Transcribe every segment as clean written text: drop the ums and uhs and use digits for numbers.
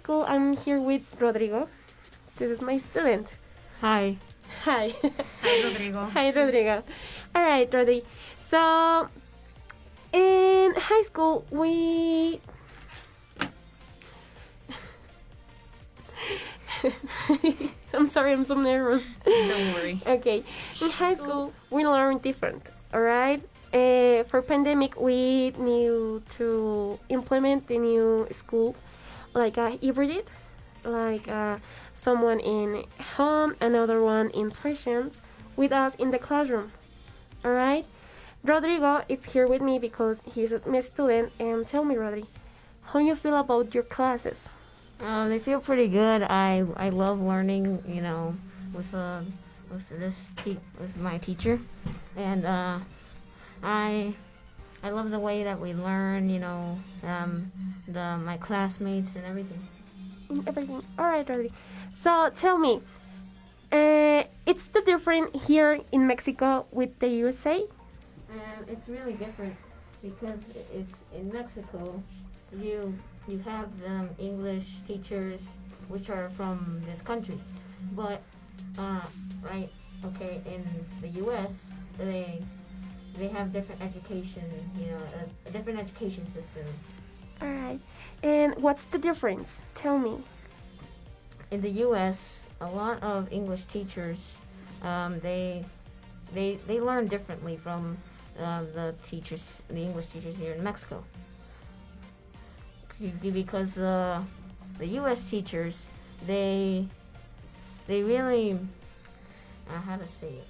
school. I'm here with Rodrigo. This is my student. Hi. Hi. Hi, Rodrigo. Hi, Rodrigo. All right, Rodri. So, in high school, we. I'm sorry, I'm so nervous. Don't worry. Okay, in high school, we learn different, all right? For pandemic, we need to implement the new school, like a hybrid, like someone in home, another one in presence, with us in the classroom, all right? Rodrigo is here with me because he's my student. And tell me, Rodri, how you feel about your classes? They feel pretty good. I love learning, with with my teacher, and I love the way that we learn. My classmates and everything. Everything. All right, Rodri. So tell me, it's the different here in Mexico with the USA? It's really different because if in Mexico, you have English teachers which are from this country, but in the U.S. they have different education, a different education system. All right. And what's the difference? Tell me. In the U.S., a lot of English teachers, they learn differently from the English teachers here in Mexico. Because the U.S. teachers, they really, how to say it?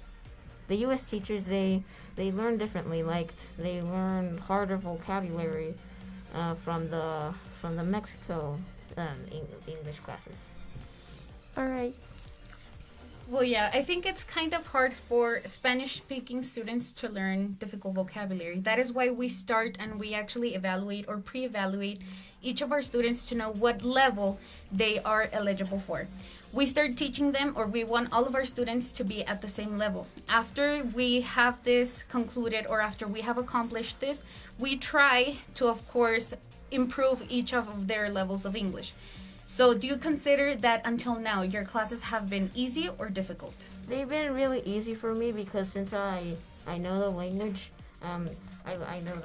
The U.S. teachers, they learn differently. Like they learn harder vocabulary from the Mexico English classes. All right. Well, yeah, I think it's kind of hard for Spanish-speaking students to learn difficult vocabulary. That is why we start and we actually evaluate or pre-evaluate each of our students to know what level they are eligible for. We start teaching them, or we want all of our students to be at the same level. After we have this concluded, or after we have accomplished this, we try to, of course, improve each of their levels of English. So do you consider that until now your classes have been easy or difficult? They've been really easy for me because since I know the language, I know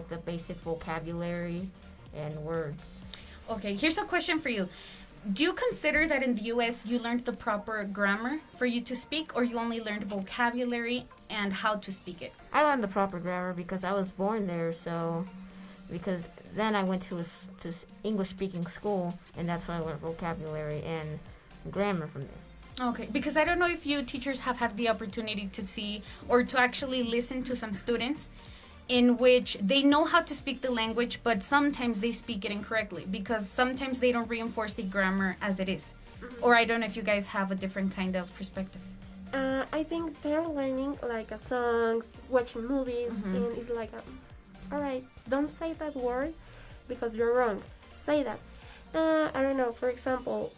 the basic vocabulary and words. Okay, here's a question for you. Do you consider that in the U.S. you learned the proper grammar for you to speak, or you only learned vocabulary and how to speak it? I learned the proper grammar because I was born there, because then I went to English-speaking school, and that's where I learned vocabulary and grammar from there. Okay, because I don't know if you teachers have had the opportunity to see or to actually listen to some students in which they know how to speak the language, but sometimes they speak it incorrectly because sometimes they don't reinforce the grammar as it is. Mm-hmm. Or I don't know if you guys have a different kind of perspective. I think they're learning like songs, watching movies, Mm-hmm. and it's like, all right, don't say that word because you're wrong. Say that. I don't know. For example,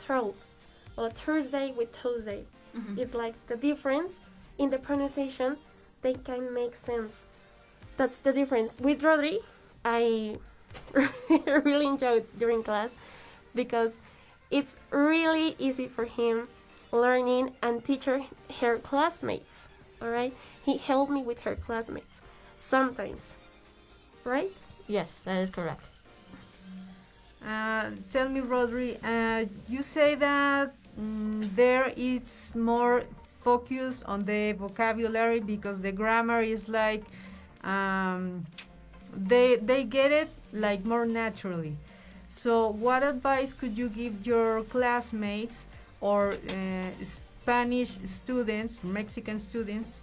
throat or Thursday with Tuesday. Mm-hmm. It's like the difference in the pronunciation. They can make sense. That's the difference. With Rodri, I really enjoyed during class because it's really easy for him learning and teaching her classmates. All right, he helped me with her classmates sometimes, right? Yes, that is correct. Tell me, Rodri, you say that there is more focus on the vocabulary because the grammar is like they get it like more naturally. So what advice could you give your classmates or Spanish students, Mexican students,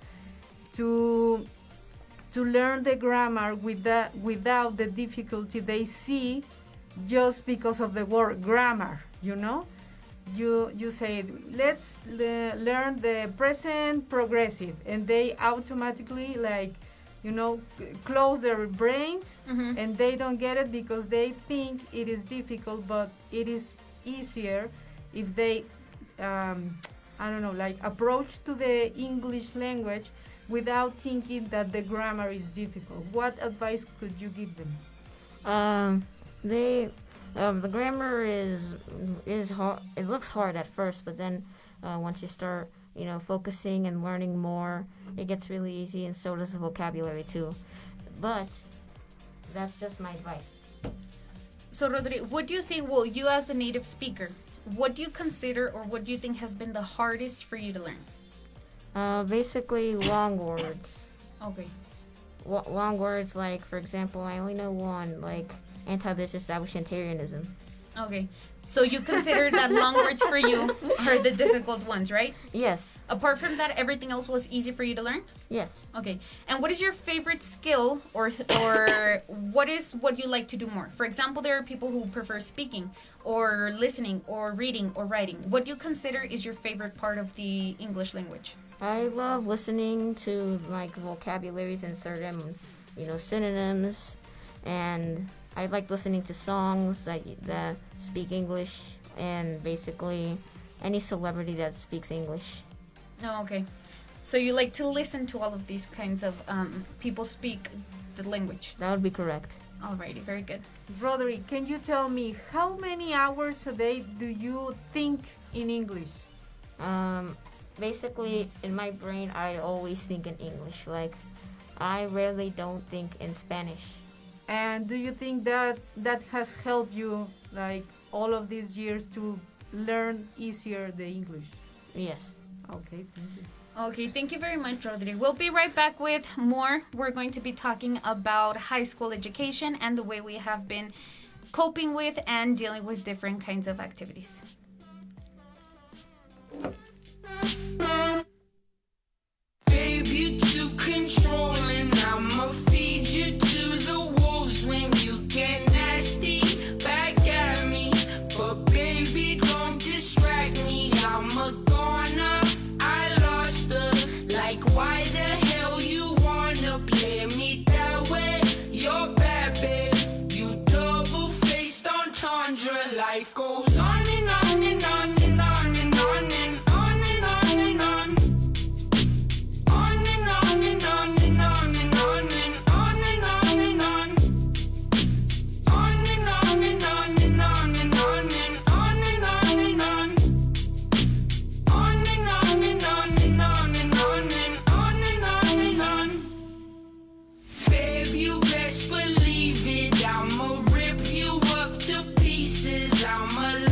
to learn the grammar without the difficulty they see just because of the word grammar, You say, let's learn the present progressive, and they automatically close their brains, Mm-hmm. and they don't get it because they think it is difficult, but it is easier if they, approach to the English language without thinking that the grammar is difficult. What advice could you give them? The grammar is hard. It looks hard at first, but then once you start, focusing and learning more, it gets really easy, and so does the vocabulary too. But that's just my advice. So, Rodri, what do you think, well, you as a native speaker, what do you consider or what do you think has been the hardest for you to learn? Basically, long words. Okay. Long words, like, for example, I only know one, like anti-disestablishmentarianism. Okay. So you consider that long words for you are the difficult ones, right? Yes. Apart from that, everything else was easy for you to learn? Yes. Okay. And what is your favorite skill or what is what you like to do more? For example, there are people who prefer speaking or listening or reading or writing. What do you consider is your favorite part of the English language? I love listening to like vocabularies and certain, synonyms, and I like listening to songs that speak English, and basically any celebrity that speaks English. Oh, okay. So you like to listen to all of these kinds of people speak the language. That would be correct. Alrighty, very good. Rodri, can you tell me how many hours a day do you think in English? Basically, in my brain, I always think in English. Like, I rarely don't think in Spanish. And do you think that has helped you, like, all of these years to learn easier the English? Yes. Okay, thank you. Okay, thank you very much, Rodri. We'll be right back with more. We're going to be talking about high school education and the way we have been coping with and dealing with different kinds of activities. Babe, you too controlling. I'ma feed you to the wolves when you get nasty back at me. But baby, don't distract me. I'm a goner. I lost her. Like, why the hell you wanna play me that way? You're bad, babe. You double-faced entendre. Life goes on and on and on and on and on and on and on and on. On and on and on and on and on and on and on and on. On and on and on and on and on and on and on and on. On and on and on and on and on and on and on and on. Babe, you best believe it. I'ma rip you up to pieces. I'ma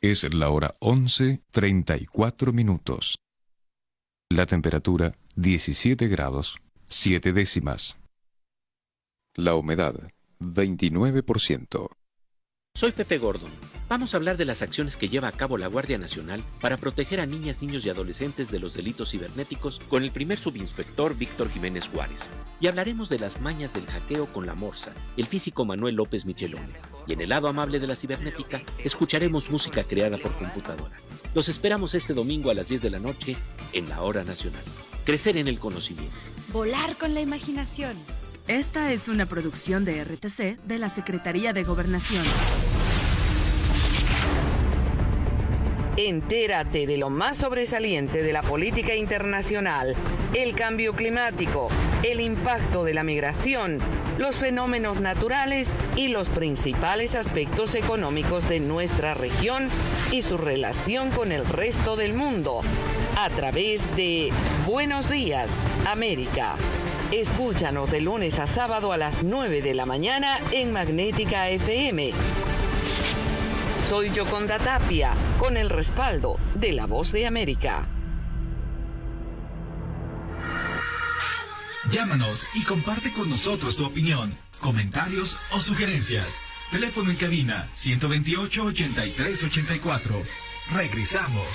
Es la hora 11:34. La temperatura 17 grados 7 décimas. La humedad 29%. Soy Pepe Gordon. Vamos a hablar de las acciones que lleva a cabo la Guardia Nacional para proteger a niñas, niños y adolescentes de los delitos cibernéticos con el primer subinspector Víctor Jiménez Juárez. Y hablaremos de las mañas del hackeo con la Morsa, el físico Manuel López Michelone. Y en el lado amable de la cibernética, escucharemos música creada por computadora. Los esperamos este domingo a las 10 de la noche en la Hora Nacional. Crecer en el conocimiento. Volar con la imaginación. Esta es una producción de RTC de la Secretaría de Gobernación. Entérate de lo más sobresaliente de la política internacional, el cambio climático, el impacto de la migración, los fenómenos naturales y los principales aspectos económicos de nuestra región y su relación con el resto del mundo, a través de Buenos Días, América. Escúchanos de lunes a sábado a las 9 de la mañana en Magnética FM. Soy Yoconda Tapia, con el respaldo de La Voz de América. Llámanos y comparte con nosotros tu opinión, comentarios o sugerencias. Teléfono en cabina 128-8384. Regresamos.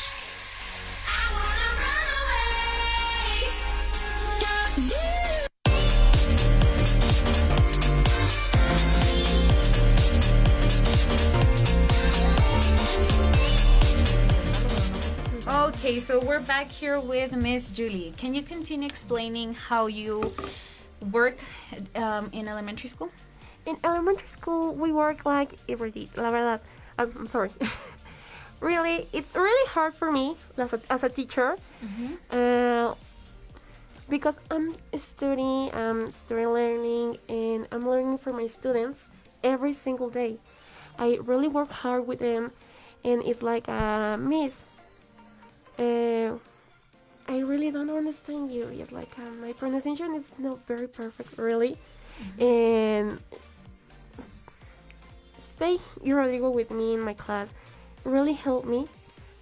Okay, so we're back here with Miss Julie. Can you continue explaining how you work in elementary school? In elementary school, we work like every day. La verdad, I'm sorry. Really, it's really hard for me as a teacher, because I'm studying learning, and I'm learning for my students every single day. I really work hard with them, and it's like Miss. I really don't understand you. It's like my pronunciation is not very perfect, really. And stay Rodrigo with me in my class really helped me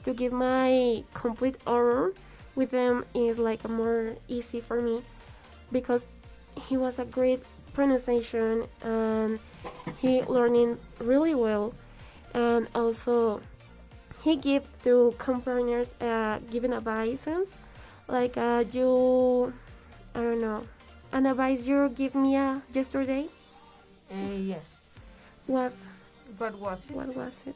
to give my complete order with them. Is like more easy for me because he was a great pronunciation and he learning really well, and also he give to companions giving advices, like you, I don't know, an advice you give me yesterday. Yes. What was it? What was it?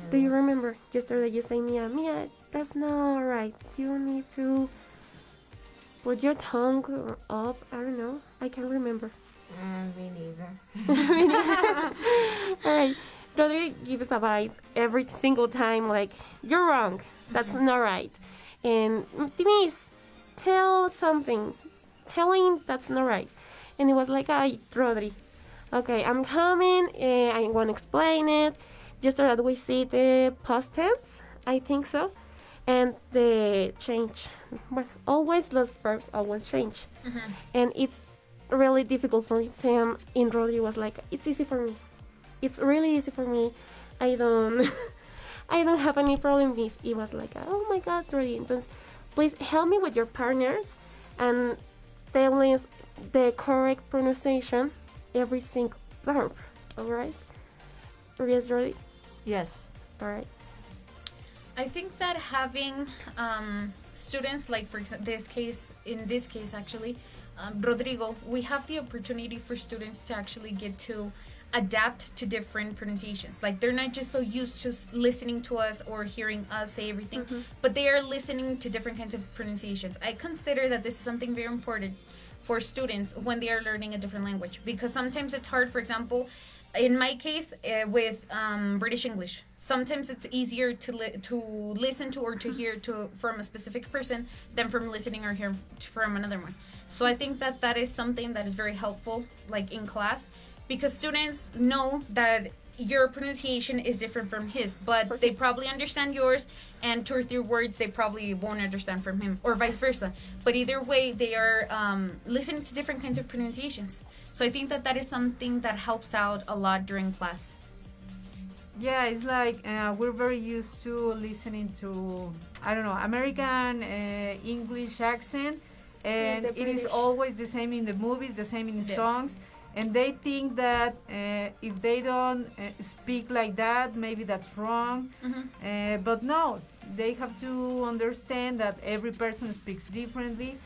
Do you remember? Yesterday you say, Mia, that's not right. You need to put your tongue up. I don't know. I can't remember. Me neither. All right. Rodrigo gives advice every single time, like, you're wrong. That's not right. And Denise, tell something. Telling that's not right. And it was like, Rodri, okay, I'm coming. I want to explain it. Just so that we see the past tense, I think so. And the change. But always those verbs always change. And it's really difficult for him. And Rodri was like, it's easy for me. It's really easy for me. I don't have any problem with it. Was like, oh my God, Rodri. Entonces, please help me with your partners and tell us the correct pronunciation every single verb. All right? Yes, Rodri? Yes. All right. I think that having students, like for example, in this case actually, Rodrigo, we have the opportunity for students to actually get to adapt to different pronunciations. Like they're not just so used to listening to us or hearing us say everything, but they are listening to different kinds of pronunciations. I consider that this is something very important for students when they are learning a different language, because sometimes it's hard. For example, in my case with British English, sometimes it's easier to listen to or to hear from a specific person than from listening or hearing from another one. So I think that is something that is very helpful, like in class, because students know that your pronunciation is different from his, but they probably understand yours, and 2 or 3 words they probably won't understand from him, or vice versa. But either way, they are listening to different kinds of pronunciations. So I think that that is something that helps out a lot during class. Yeah, it's like we're very used to listening to, I don't know, American English accent, and it is always the same in the movies, the same in songs, and they think that if they don't speak like that, maybe that's wrong. But no, they have to understand that every person speaks differently.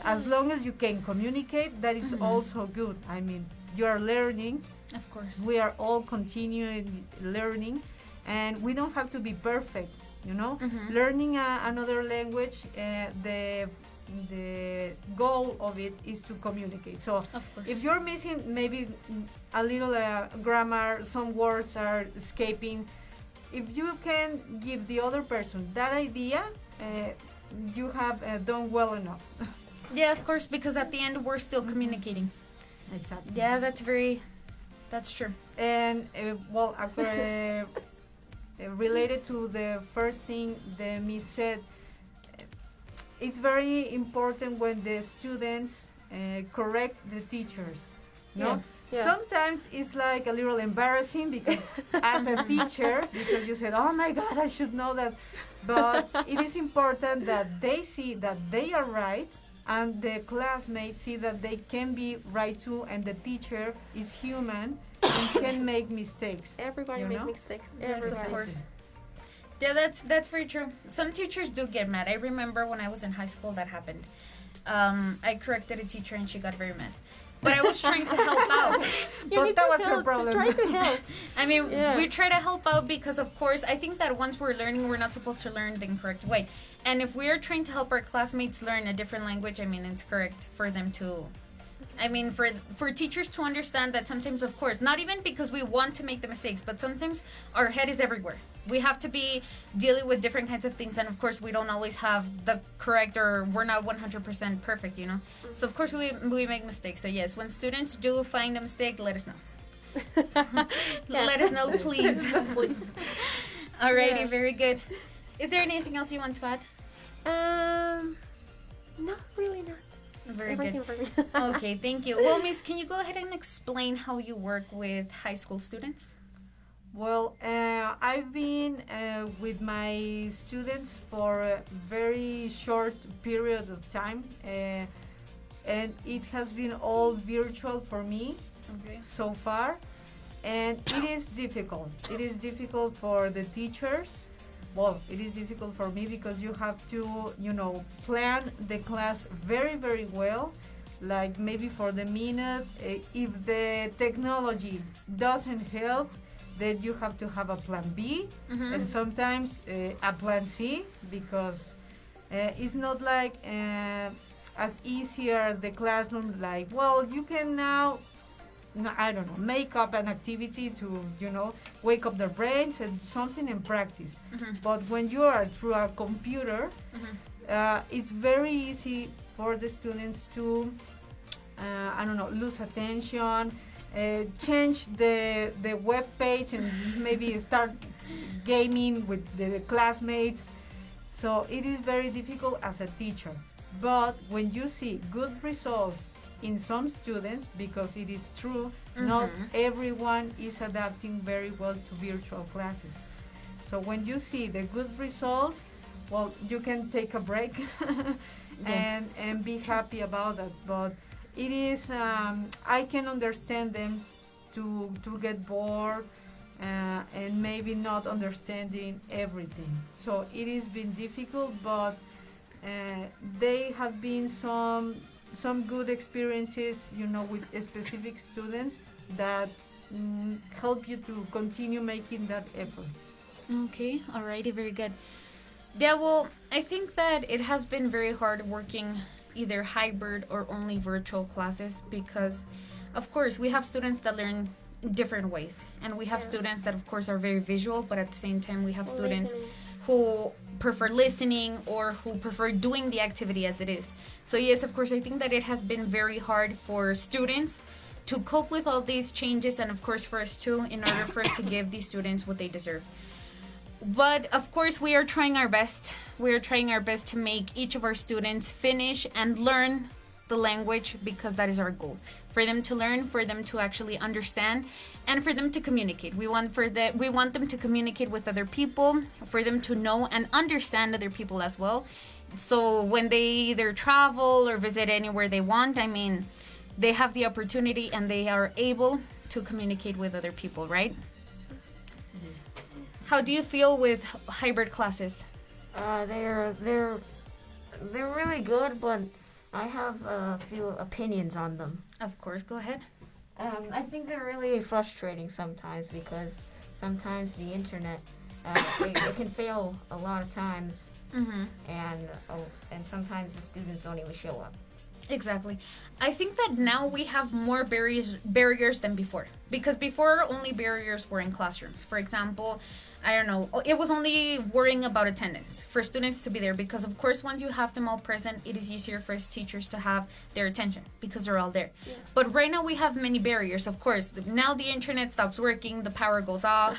As long as you can communicate, that is also good. I mean, you are learning. Of course. We are all continuing learning, and we don't have to be perfect, you know. Learning another language, the goal of it is to communicate. So if you're missing maybe a little grammar, some words are escaping, if you can give the other person that idea, you have done well enough. Yeah, of course, because at the end we're still communicating. Exactly. Yeah, that's true. And related to the first thing the Miss said, it's very important when the students correct the teachers. No? Yeah. Sometimes it's like a little embarrassing because as a teacher, because you said, oh my God, I should know that. But it is important that they see that they are right, and the classmates see that they can be right too, and the teacher is human and can make mistakes. Everybody makes mistakes. Yes, of course. Yeah, that's very true. Some teachers do get mad. I remember when I was in high school that happened. I corrected a teacher and she got very mad. But I was trying to help out. But that was her problem. Try to help. I mean, we try to help out because, of course, I think that once we're learning, we're not supposed to learn the incorrect way. And if we are trying to help our classmates learn a different language, I mean, it's correct for them to... I mean, for teachers to understand that sometimes, of course, not even because we want to make the mistakes, but sometimes our head is everywhere. We have to be dealing with different kinds of things, and of course, we don't always have the correct, or we're not 100% perfect, you know? So, of course, we make mistakes. So, yes, when students do find a mistake, let us know. Let us know, please. Please. Alrighty, very good. Is there anything else you want to add? No, really not. Very Everything good. for me. Okay, thank you. Well, Miss, can you go ahead and explain how you work with high school students? Well, I've been with my students for a very short period of time, and it has been all virtual for me so far, and it is difficult. It is difficult for the teachers. Well, it is difficult for me because you have to, plan the class very, very well. Like maybe for the minute, if the technology doesn't help, then you have to have a plan B, and sometimes a plan C, because it's not like as easy as the classroom. Like, well, you can now, I don't know, make up an activity to, wake up their brains and something and practice. But when you are through a computer, it's very easy for the students to, lose attention, change the web page and maybe start gaming with the classmates. So it is very difficult as a teacher. But when you see good results in some students, because it is true, not everyone is adapting very well to virtual classes. So when you see the good results, well, you can take a break and be happy about that. But it is, I can understand them to get bored and maybe not understanding everything. So it has been difficult, but they have been some good experiences, with specific students that help you to continue making that effort. Okay, alrighty, very good. Yeah, well, I think that it has been very hard working either hybrid or only virtual classes because, of course, we have students that learn different ways. And we have students that, of course, are very visual, but at the same time, we have students who prefer listening or who prefer doing the activity as it is. So, yes, of course, I think that it has been very hard for students to cope with all these changes, and of course for us too, in order for us to give these students what they deserve. But of course we are trying our best. We are trying our best to make each of our students finish and learn the language, because that is our goal. For them to learn, for them to actually understand, and for them to communicate. We want them to communicate with other people, for them to know and understand other people as well. So when they either travel or visit anywhere they want, I mean, they have the opportunity and they are able to communicate with other people, right? How do you feel with hybrid classes? They're really good, but I have a few opinions on them. Of course, go ahead. I think they're really frustrating sometimes, because sometimes the internet it can fail a lot of times, and sometimes the students don't even show up. Exactly. I think that now we have more barriers than before, because before only barriers were in classrooms. For example, I don't know, it was only worrying about attendance for students to be there, because of course once you have them all present, it is easier for us teachers to have their attention because they're all there. Yes. But right now we have many barriers. Of course, now the internet stops working, the power goes off,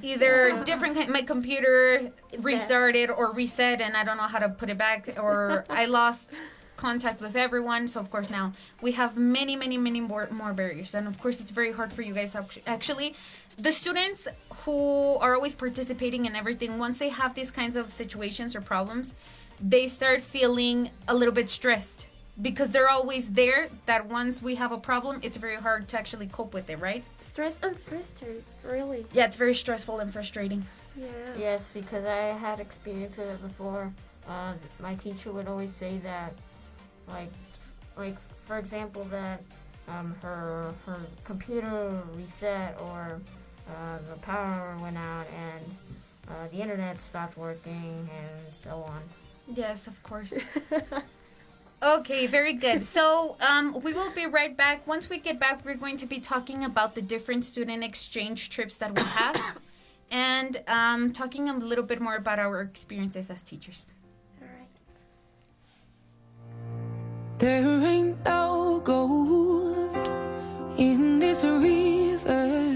either my computer restarted or reset and I don't know how to put it back, or I lost contact with everyone. So of course now we have many more barriers, and of course it's very hard for you guys. Actually, the students who are always participating in everything, once they have these kinds of situations or problems, they start feeling a little bit stressed, because they're always there, that once we have a problem, it's very hard to actually cope with it, right? Stress and frustrated, really. Yeah, it's very stressful and frustrating. Yeah. Yes, because I had experienced it before. My teacher would always say that, like for example, that her computer reset, or the power went out, and the internet stopped working, and so on. Yes, of course. Okay, very good. So we will be right back. Once we get back, we're going to be talking about the different student exchange trips that we have, and talking a little bit more about our experiences as teachers. There ain't no gold in this river.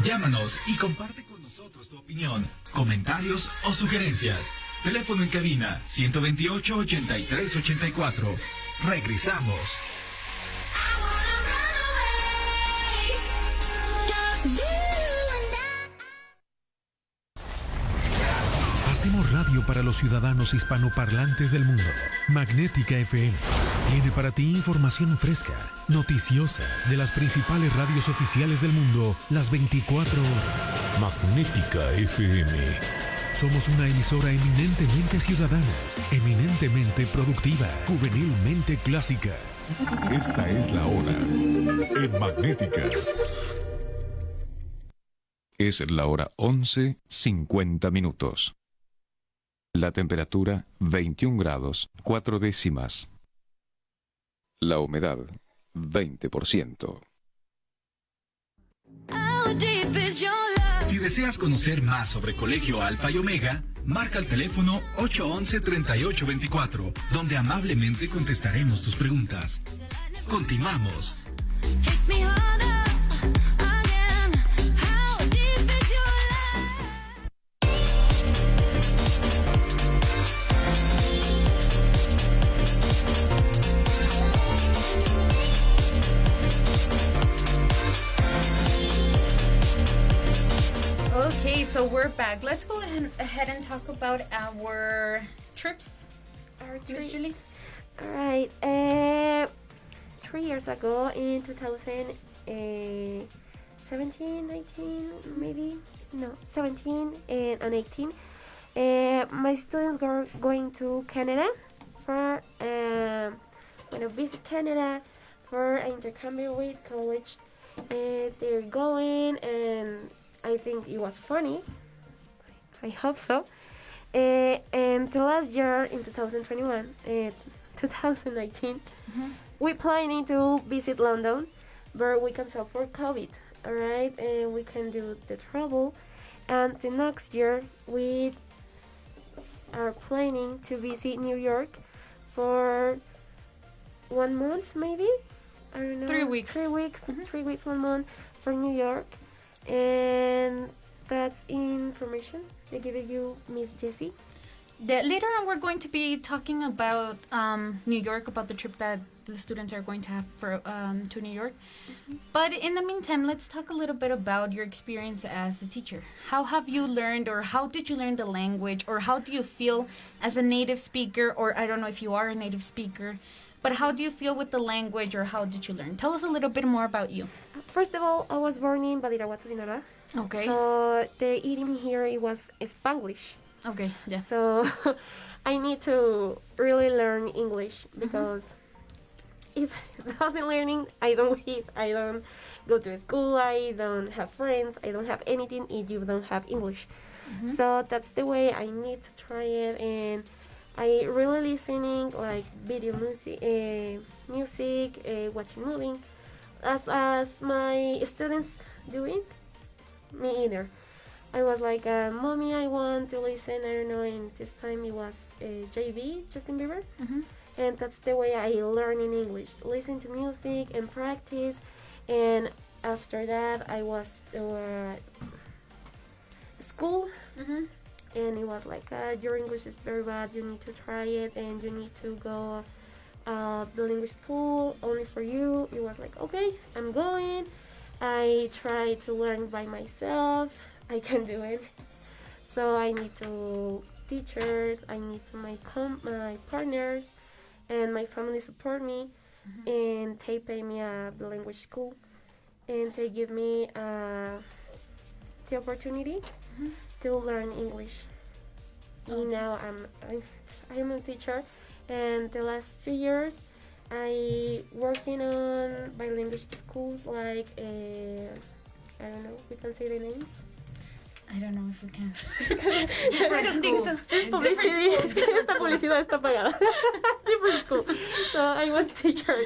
Llámanos y comparte con nosotros tu opinión, comentarios o sugerencias. Teléfono en cabina 128-8384. Regresamos. Hacemos radio para los ciudadanos hispanoparlantes del mundo. Magnética FM tiene para ti información fresca, noticiosa, de las principales radios oficiales del mundo, las 24 horas. Magnética FM. Somos una emisora eminentemente ciudadana, eminentemente productiva, juvenilmente clásica. Esta es la hora en Magnética. Es la hora 11:50. La temperatura 21 grados 4 décimas. La humedad 20%. Si deseas conocer más sobre Colegio Alfa y Omega, marca el teléfono 811-3824, donde amablemente contestaremos tus preguntas. Continuamos. Okay, so we're back. Let's go ahead and talk about our trips. Miss Julie? Alright, 3 years ago in 2017, 19, maybe? No, 17 and 18. My students were going to Canada for when I visit Canada for an intercambary with college. They're going, and I think it was funny. I hope so. And the last year in 2021, 2019, we planning to visit London, but we cancel for COVID. All right, and we can do the travel. And the next year we are planning to visit New York for 1 month, maybe. I don't know. 3 weeks. 3 weeks. 3 weeks, 1 month for New York, and that's information they give you, Miss Jessie. Later on, we're going to be talking about New York, about the trip that the students are going to have for to New York. But in the meantime, let's talk a little bit about your experience as a teacher. How have you learned, or how did you learn the language, or how do you feel as a native speaker, or I don't know if you are a native speaker, but how do you feel with the language, or how did you learn? Tell us a little bit more about you. First of all, I was born in Badiraguato, Sinaloa. Okay. So the idiom here, it was Spanglish. Okay, yeah. So I need to really learn English, because if I wasn't learning, I don't eat, I don't go to school, I don't have friends, I don't have anything if you don't have English. So that's the way I need to try it, and I really listening like video music, watching movie, as my students doing. Me either. I was like, Mommy, I want to listen. I don't know. And this time it was JB, Justin Bieber, and that's the way I learn in English. Listen to music and practice, and after that I was school. And it was like, your English is very bad, you need to try it, and you need to go the language school only for you. It was like, okay, I'm going. I try to learn by myself. I can do it. So I need to teachers, I need to my partners, and my family support me, and they pay me the language school, and they give me the opportunity to learn English. And now I'm a teacher, and the last 2 years I working on bilingual schools, like I don't know, we can say the names. I don't know if we can. I don't think so. Publicity. Esta publicidad está pagada. Different school. So I was teacher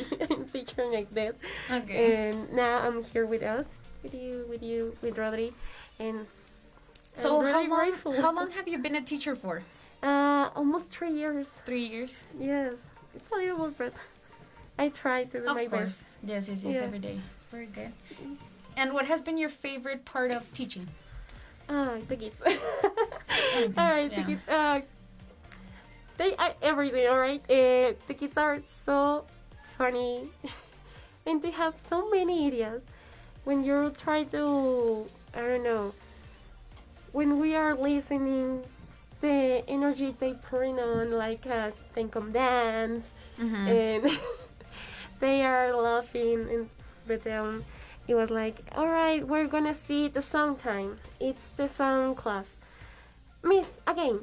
like that. Okay. And now I'm here with us, with you, with Rodri, and so I'm really grateful. How long have you been a teacher for? Almost 3 years. 3 years. Yes, it's a little bit, but I try to do my best. Yes, every day. Very good. And what has been your favorite part of teaching? The kids. All right, the kids. They are everything. All right. The kids are so funny, and they have so many ideas. When you try to, I don't know, when we are listening, the energy they put on, like Tenkom dance, and they are laughing, and but it was like, all right, we're gonna see the song time. It's the song class. Miss again,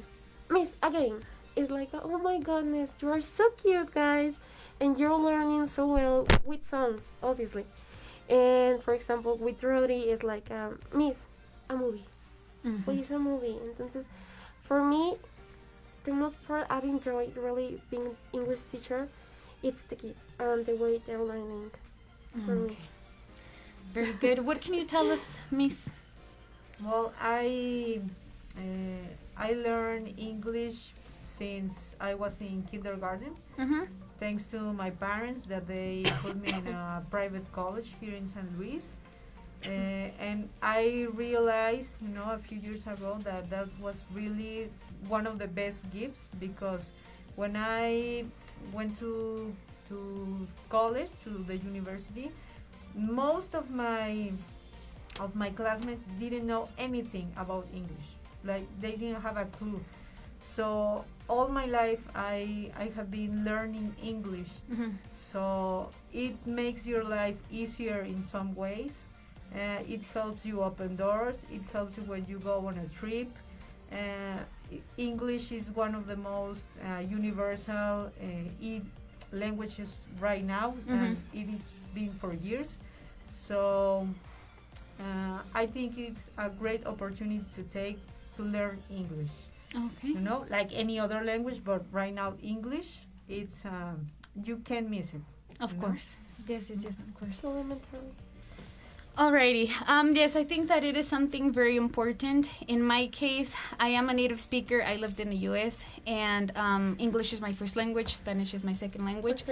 Miss again. It's like, oh my goodness, you are so cute, guys, and you're learning so well with songs, obviously. And for example, with Rodi, it's like, Miss, a movie. Please, a movie. Entonces, for me, the most part I've enjoyed really being English teacher, it's the kids and the way they're learning. For me. Very good. What can you tell us, Miss? Well, I learned English since I was in kindergarten. Thanks to my parents that they put me in a private college here in San Luis. And I realized, a few years ago that was really one of the best gifts, because when I went to college, to the university, most of my classmates didn't know anything about English. Like, they didn't have a clue. So all my life I have been learning English. So it makes your life easier in some ways. It helps you open doors. It helps you when you go on a trip. English is one of the most universal languages right now, and it has been for years. So I think it's a great opportunity to learn English. Okay. Like any other language, but right now English, it's you can't miss it. Of course. Yes, of course. Elementary. Alrighty. Yes, I think that it is something very important. In my case, I am a native speaker. I lived in the U.S. and English is my first language. Spanish is my second language.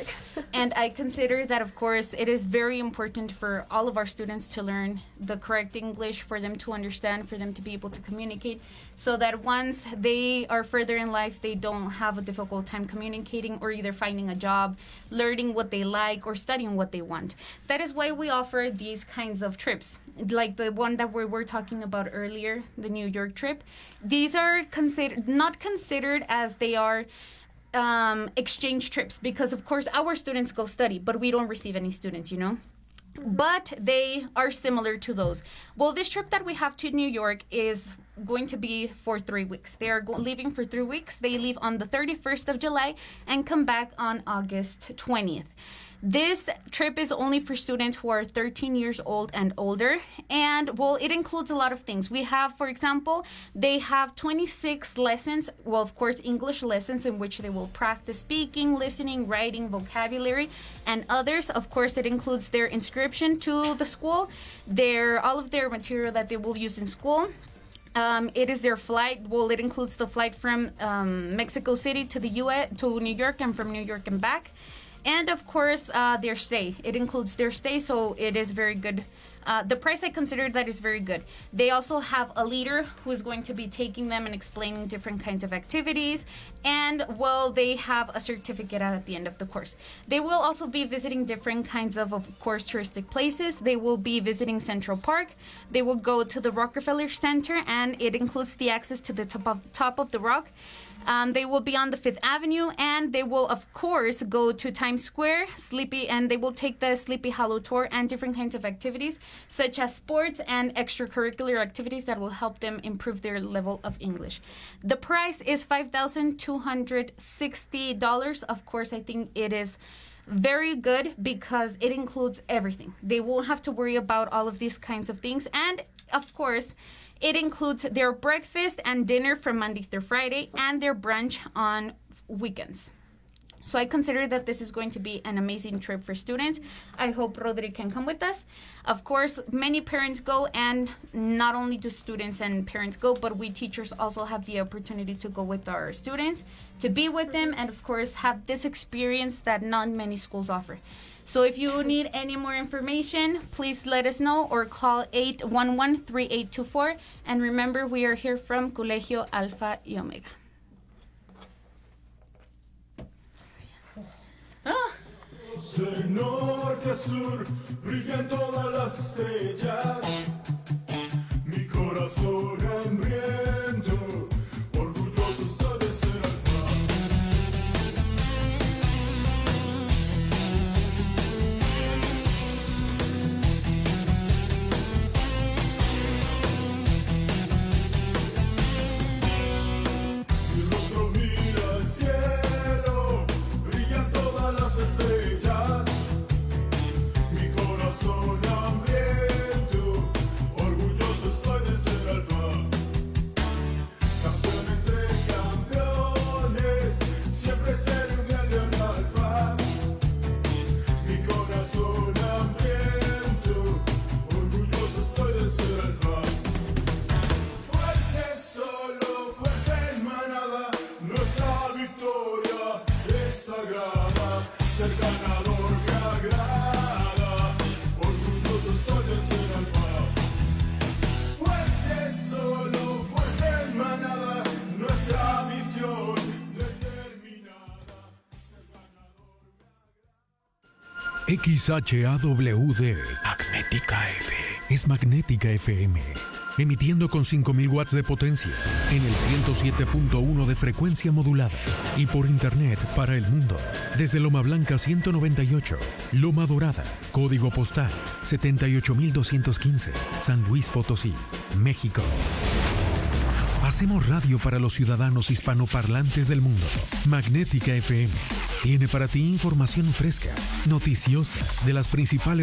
And I consider that, of course, it is very important for all of our students to learn the correct English, for them to understand, for them to be able to communicate, so that once they are further in life, they don't have a difficult time communicating or either finding a job, learning what they like, or studying what they want. That is why we offer these kinds of trips, like the one that we were talking about earlier, the New York trip. These are not considered as they are exchange trips, because of course our students go study, but we don't receive any students, but they are similar to those. Well, this trip that we have to New York is going to be for 3 weeks. They are leaving for 3 weeks. They leave on the 31st of July and come back on August 20th. This trip is only for students who are 13 years old and older, and well, it includes a lot of things. We have, for example, they have 26 lessons, well, of course, English lessons in which they will practice speaking, listening, writing, vocabulary, and others. Of course, it includes their inscription to the school, all of their material that they will use in school. It is their flight. Well, it includes the flight from Mexico City to the U.S. to New York, and from New York and back. And of course, their stay. It includes their stay, so it is very good. The price, I consider that is very good. They also have a leader who is going to be taking them and explaining different kinds of activities. And, well, they have a certificate at the end of the course. They will also be visiting different kinds of course, touristic places. They will be visiting Central Park. They will go to the Rockefeller Center, and it includes the access to the top of the rock. They will be on the 5th Avenue, and they will, of course, go to Times Square, and they will take the Sleepy Hollow tour and different kinds of activities, such as sports and extracurricular activities that will help them improve their level of English. The price is $5,260. Of course, I think it is very good because it includes everything. They won't have to worry about all of these kinds of things, and, of course, it includes their breakfast and dinner from Monday through Friday and their brunch on weekends. So I consider that this is going to be an amazing trip for students. I hope Rodri can come with us. Of course, many parents go, and not only do students and parents go, but we teachers also have the opportunity to go with our students, to be with them, and of course have this experience that not many schools offer. So if you need any more information, please let us know or call 811-3824. And remember, we are here from Colegio Alfa y Omega. De norte a sur brillan todas las estrellas. Mi corazón hambriento, orgulloso estoy de ser Alfa. Mi rostro mira al cielo, brillan todas las estrellas. Mi corazón hambriento, orgulloso estoy de ser Alfa. Campeón entre campeones, siempre seré un gran león Alfa. Mi corazón hambriento, orgulloso estoy de ser Alfa. Fuerte solo, fuerte en manada, nuestra victoria es sagrada. Ser ganador me agrada, orgulloso estoy de ser Alfa. Fuerte solo, fuerte en manada, nuestra misión determinada. Ser ganador me agrada. XHAWD Magnética F es Magnética FM, emitiendo con 5000 watts de potencia en el 107.1 de frecuencia modulada y por internet para el mundo desde Loma Blanca 198, Loma Dorada, código postal 78215, San Luis Potosí, México. Hacemos radio para los ciudadanos hispanoparlantes del mundo. Magnética FM tiene para ti información fresca, noticiosa de las principales